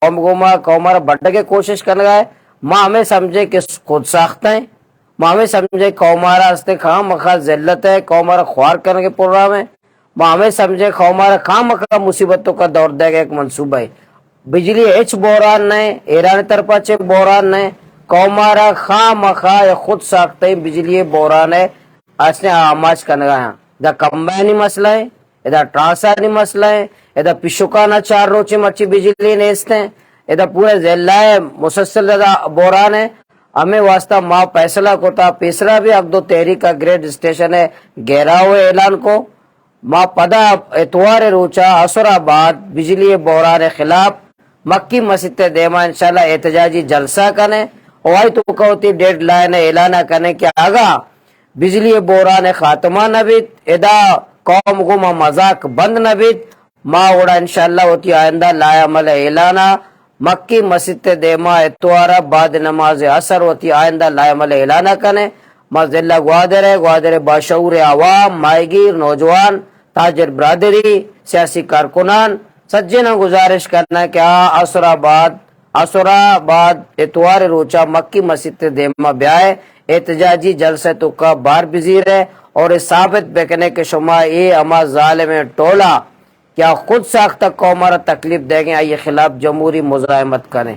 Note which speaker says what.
Speaker 1: قوم کو ماں قومارا بڑھنے کے کوشش کرنے گا ہے ماں ہمیں سمجھے کہ خود ساختہ ہیں، ماں ہمیں سمجھے قومارا ہستے خواہ مخواہ ذلت ہے، قومارا خوار کرنے کے پروگرام ہے، ماں ہمیں سمجھے قومارا خواہ مخواہ مصیبتوں کا دور دے گا ایک منصوبہ ہے۔ بجلی ایچ بوران نہیں، ایران طرفہ چے بوران نہیں، قومارا خواہ مخواہ خود ساختہ بجلی بوران ہے، اصلیں آماج کرنے گا ہے۔ دا کمبینی مسئلہ ہے، ادا ٹرانسانی مسئلہ ہے، ادا پشکانا چار روچے مچی بجلی نیست ہیں، ادا پورے ضلع ہے مسلسل دا بوران ہے۔ ہمیں واسطہ ماں فیصلہ کو تا پیسرا بھی اقدو تحریک کا گریڈ اسٹیشن ہے گہرا ہوئے اعلان کو ماں پدا اتوار روچا عصر آباد بجلی بوران خلاف مکی مسجد دیما انشاءاللہ احتجاجی جلسہ کنے ہوائی تو کہتی ڈیڈ لائن اعلان کرنے کے آگا بجلی بوران خاتمہ نبید ادا قوم کو ماں مذاق بند نبید ماں اوڑا انشاءاللہ ہوتی آئندہ لایا عمل اعلانہ مکی مسجد دیما اتوارا بعد نماز عصر ہوتی آئندہ لایا عمل اعلانہ کنے ماں ضلع گوادر باشعور عوام مائیگیر نوجوان تاجر برادری سیاسی کارکنان سجنہ گزارش کرنا کہ عصر آباد اتوار روچا مکی مسجد دیما بیائے احتجاجی جلسے تو کا بار بزیر ہے اور اس ثابت بکنے کے شما اے اما ظالم ٹولا کیا خود ساختہ قومارا تکلیف دیں گے آئیے خلاف جمہوری مزاحمت کریں۔